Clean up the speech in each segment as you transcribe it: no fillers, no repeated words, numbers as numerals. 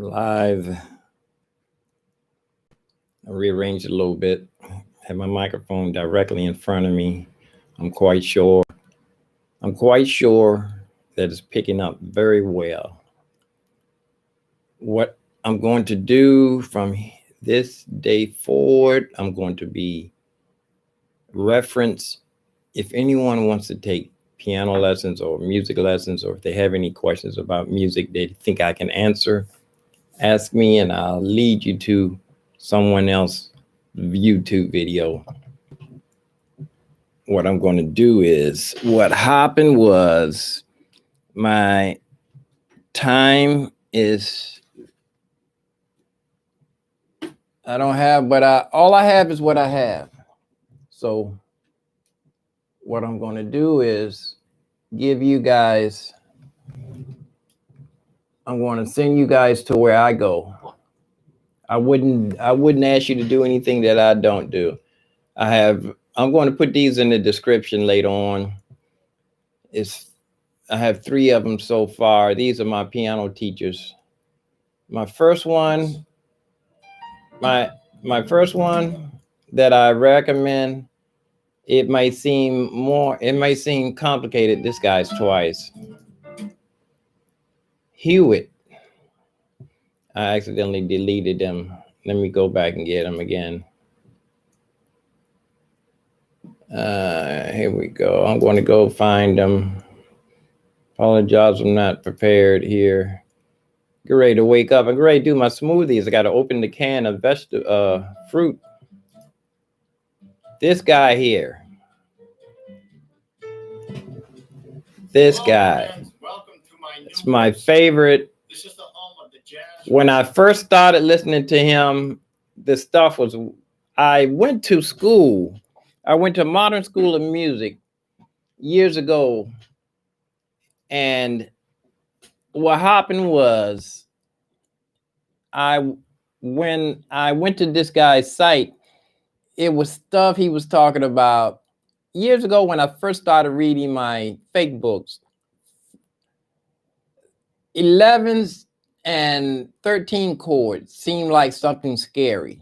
Live. I rearranged it a little bit. Have my microphone directly in front of me. I'm quite sure that it's picking up very well. What I'm going to do from this day forward, I'm going to be reference. If anyone wants to take piano lessons or music lessons, or if they have any questions about music they think I can answer, ask me and I'll lead you to someone else's YouTube video. What I'm going to do is, what happened was my time is, I don't have, but all I have is what I have. So what I'm going to do is give you guys, I'm going to send you guys to where I go. I wouldn't ask you to do anything that I don't do. I'm going to put these in the description later on. I have 3 of them so far. These are my piano teachers. My first one that I recommend, it might seem complicated. This guy's twice. Hewitt. I accidentally deleted them. Let me go back and get them again. Here we go. I'm going to go find them. Apologize, I'm not prepared here. Get ready to wake up. I'm ready to do my smoothies. I got to open the can of fruit. This guy here. This guy. It's my favorite. This is the home of the jazz. When I first started listening to him, the stuff was, I went to school. I went to Modern School of Music years ago. And what happened was, when I went to this guy's site, it was stuff he was talking about years ago when I first started reading my fake books. 11s and 13 chords seemed like something scary.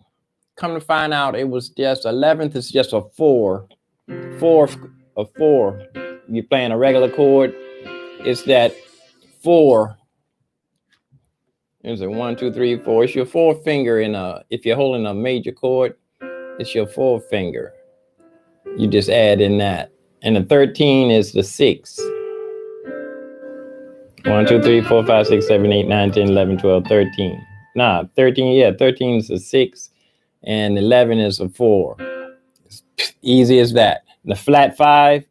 Come to find out, it was just 11th is just a 4. 4th, a 4. You're playing a regular chord. It's that 4. There's a 1, 2, 3, 4. It's your 4th finger if you're holding a major chord, it's your 4th finger. You just add in that. And the 13 is the 6. 1, 2, 3, 4, 5, 6, 7, 8, 9, 10, 11, 12, 13. 13, yeah, 13 is a 6 and 11 is a 4. It's easy as that. The flat 5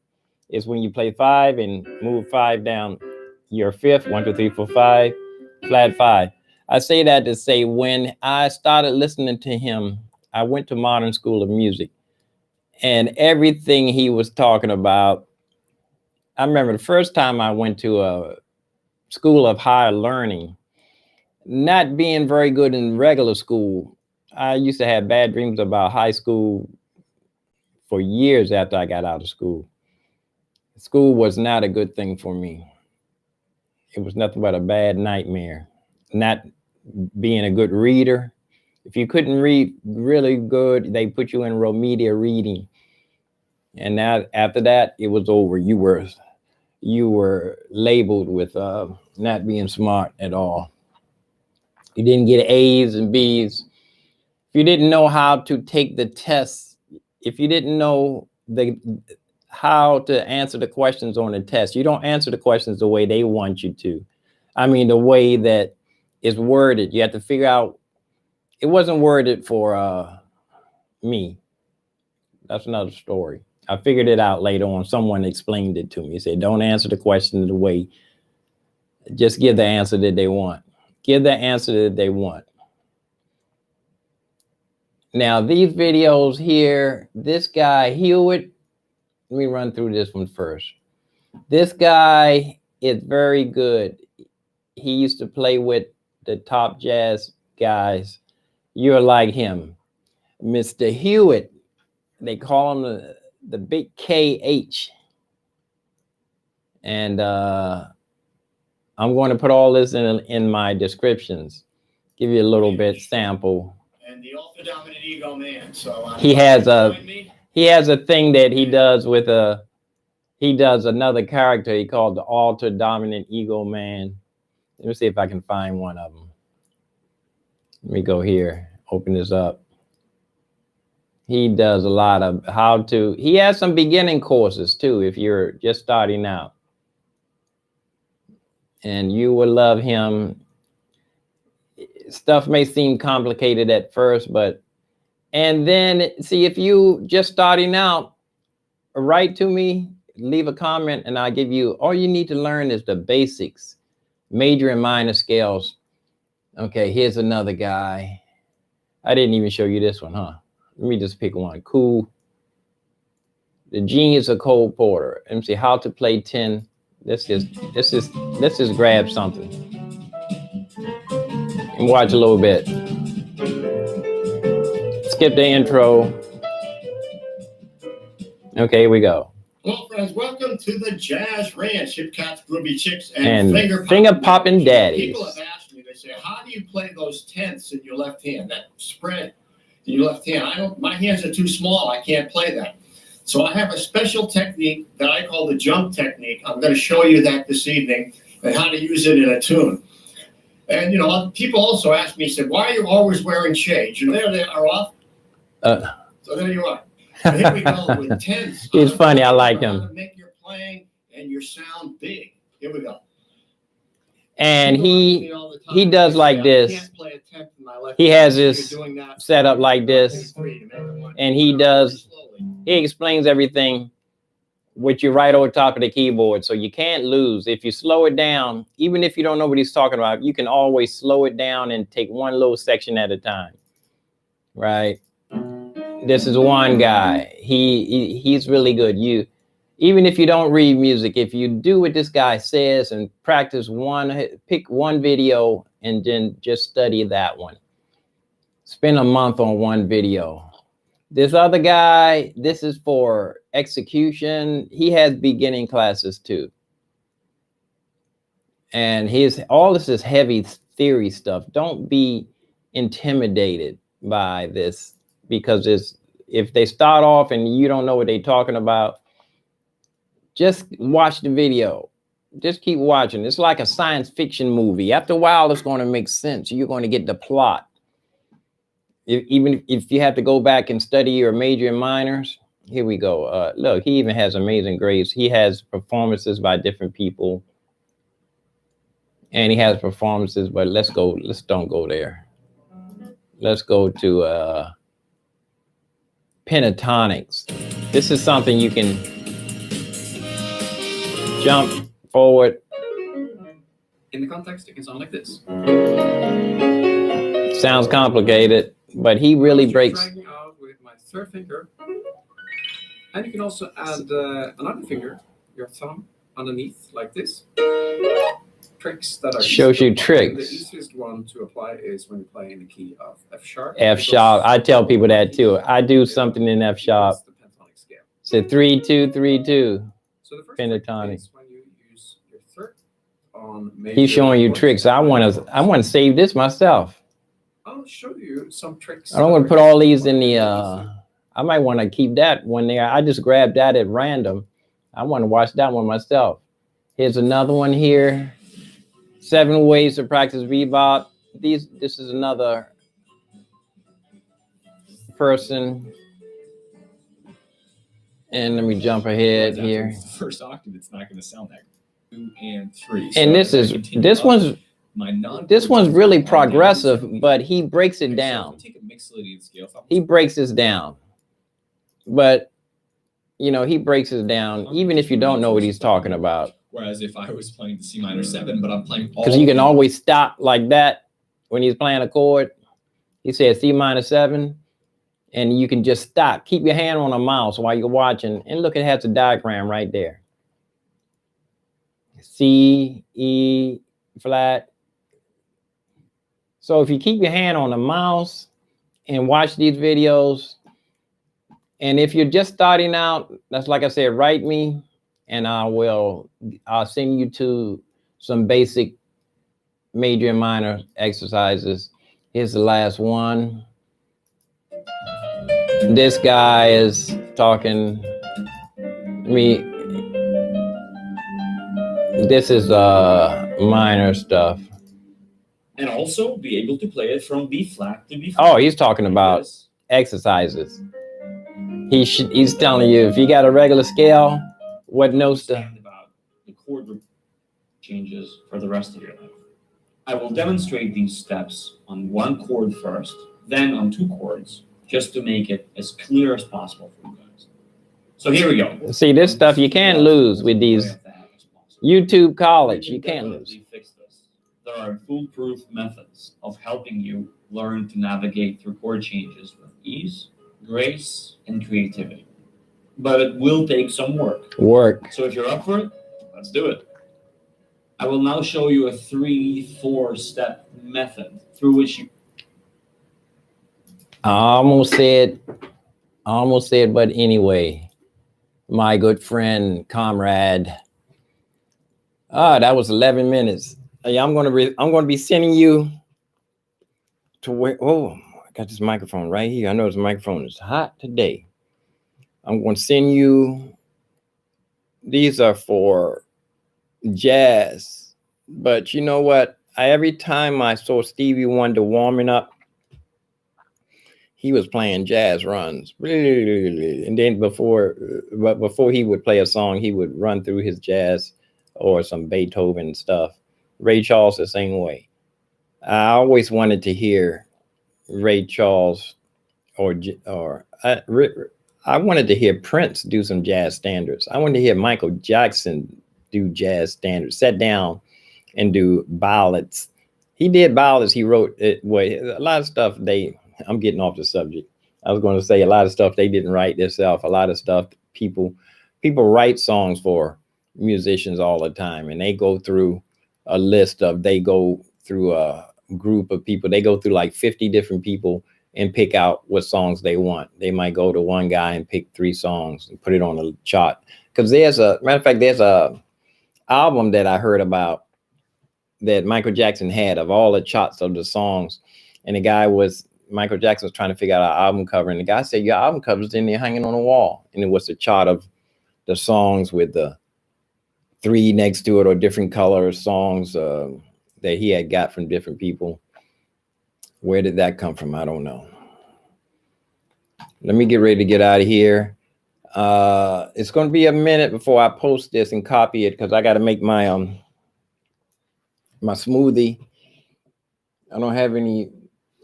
is when you play 5 and move 5 down your 5th. 1, 2, 3, 4, 5, flat 5. I say that to say, when I started listening to him, I went to Modern School of Music, and everything he was talking about, I remember the first time I went to a school of higher learning, not being very good in regular school. I used to have bad dreams about high school for years after I got out of school. School was not a good thing for me. It was nothing but a bad nightmare. Not being a good reader. If you couldn't read really good, they put you in remedial reading. And now after that, it was over. You were labeled with not being smart at all. You didn't get A's and B's. If you didn't know how to take the tests, if you didn't know how to answer the questions on the test, you don't answer the questions the way they want you to. I mean, the way that it's worded, you have to figure out. It wasn't worded for me. That's another story. I figured it out later on. Someone explained it to me. He said, don't answer the question the way, just give the answer that they want. Give the answer that they want. Now, these videos here, this guy, Hewitt, let me run through this one first. This guy is very good. He used to play with the top jazz guys. You're like him. Mr. Hewitt, they call him the big KH. And I'm going to put all this in my descriptions. give you a little bit sample. And the ultra dominant ego man. So he has a thing that he does with he does another character he called the ultra dominant ego man. Let me see if I can find one of them. Let me go here, open this up. He does a lot of how to, he has some beginning courses too, if you're just starting out. And you will love him. Stuff may seem complicated at first, but, and then see, if you just starting out, write to me, leave a comment, and I'll give you, all you need to learn is the basics, major and minor scales. Okay, here's another guy. I didn't even show you this one, huh? Let me just pick one. Cool. The Genius of Cole Porter. Let me see how to play 10. Let's just grab something and watch a little bit. Skip the intro. Okay, here we go. Well, friends, welcome to the Jazz Ranch. Hip Cats, Groovy Chicks, and Finger Poppin' Daddies. People have asked me, they say, how do you play those tenths in your left hand? That spread in your left hand. My hands are too small. I can't play that. So I have a special technique that I call the jump technique. I'm going to show you that this evening and how to use it in a tune. And, you know, people also ask me, said, why are you always wearing shades? You know, there they are off. So there you are. So here we go with tenths. He's funny. I like him. Make your playing and your sound big. Here we go. And he does like this. He has this set up like this, and he explains everything with you right over top of the keyboard, so you can't lose. If you slow it down, even if you don't know what he's talking about, you can always slow it down and take one little section at a time, right? This is one guy. He's really good. Even if you don't read music, if you do what this guy says and practice pick one video and then just study that one. Spend a month on one video. This other guy, this is for execution. He has beginning classes too. And all this is heavy theory stuff. Don't be intimidated by this, because if they start off and you don't know what they're talking about, just watch the video. Just keep watching. It's like a science fiction movie. After a while, it's going to make sense. You're going to get the plot. Even if you have to go back and study your major and minors, here we go. Look, he even has Amazing Grace. He has performances by different people. And he has performances, but let's don't go there. Let's go to pentatonics. This is something you can jump forward. In the context, it can sound like this. Sounds complicated, but he really breaks. Dragging out with my third finger, and you can also add another finger, your thumb, underneath like this. Tricks that are shows you tricks. The easiest one to apply is when you play in the key of F sharp. F sharp. I tell people that too. I do something in F sharp. The pentatonic scale. So 3-2 3-2. So the first pentatonic. is when you use your third on major. He's showing you tricks. I want to save this myself. I'll show you some tricks. I don't want to put all these in the. I might want to keep that one there. I just grabbed that at random. I want to watch that one myself. Here's another one here. 7 ways to practice bebop. This is another person. And let me jump ahead here. First octave, it's not going to sound that 2 and 3. And this one's really progressive, but he breaks it down. He breaks this down. But you know, he breaks it down even if you don't know what he's talking about. Whereas if I was playing the C minor 7, but I'm playing all, because you can always stop like that when he's playing a chord. He says C minor 7, and you can just stop. Keep your hand on a mouse while you're watching, and look, it has a diagram right there. C, E, flat. So if you keep your hand on the mouse and watch these videos, and if you're just starting out, that's like I said, write me. And I'll send you to some basic major and minor exercises. Here's the last one. This guy is talking. This is minor stuff. And also be able to play it from B flat to B flat. Oh, he's talking about exercises. He's telling you if you got a regular scale, what notes to. About the chord changes for the rest of your life. I will demonstrate these steps on one chord first, then on two chords, just to make it as clear as possible for you guys. So here we go. See, this stuff you can't lose with these YouTube college. You can't lose. Fix this. There are foolproof methods of helping you learn to navigate through chord changes with ease, grace, and creativity. But it will take some work. So if you're up for it, let's do it. I will now show you a 3-4 step method through which you. I almost said, but anyway, my good friend, comrade. That was 11 minutes. I'm gonna be sending you to where. Oh, I got this microphone right here. I know this microphone is hot today. I'm going to send you. These are for jazz, but you know what? Every time I saw Stevie Wonder warming up, he was playing jazz runs, and then before he would play a song, he would run through his jazz or some Beethoven stuff. Ray Charles the same way. I always wanted to hear Ray Charles I wanted to hear Prince do some jazz standards. I wanted to hear Michael Jackson do jazz standards, sit down and do ballads. He did ballads. He wrote it. A lot of stuff I'm getting off the subject. I was going to say a lot of stuff they didn't write themselves. A lot of stuff people write songs for musicians all the time, and they go through a group of people. They go through like 50 different people and pick out what songs they want. They might go to one guy and pick 3 songs and put it on a chart. Because there's a album that I heard about that Michael Jackson had of all the charts of the songs. And Michael Jackson was trying to figure out our album cover. And the guy said, your album cover's in there hanging on the wall. And it was a chart of the songs with the 3 next to it or different color songs that he had got from different people. Where did that come from? I don't know. Let me get ready to get out of here. It's going to be a minute before I post this and copy it because I got to make my smoothie. I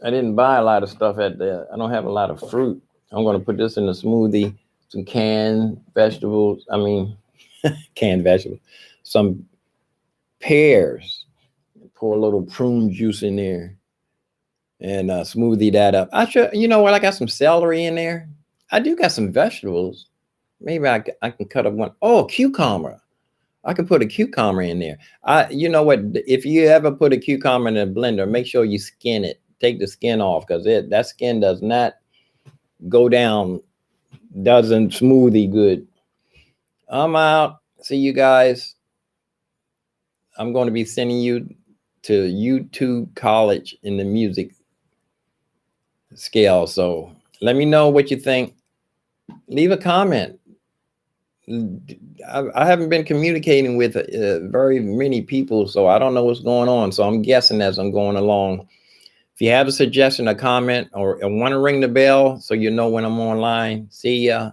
didn't buy a lot of stuff I don't have a lot of fruit. I'm going to put this in the smoothie, some canned vegetables. Some pears, pour a little prune juice in there and smoothie that up. I got some celery in there. I do got some vegetables. Maybe I can cut up one. Oh, cucumber. I can put a cucumber in there. You know what? If you ever put a cucumber in a blender, make sure you skin it. Take the skin off because that skin does not go down, doesn't smoothie good. I'm out. See you guys. I'm going to be sending you to YouTube college in the music scale. So let me know what you think. Leave a comment. I haven't been communicating with very many people, so I don't know what's going on. So I'm guessing as I'm going along. If you have a suggestion, a comment, or want to ring the bell so you know when I'm online, see ya.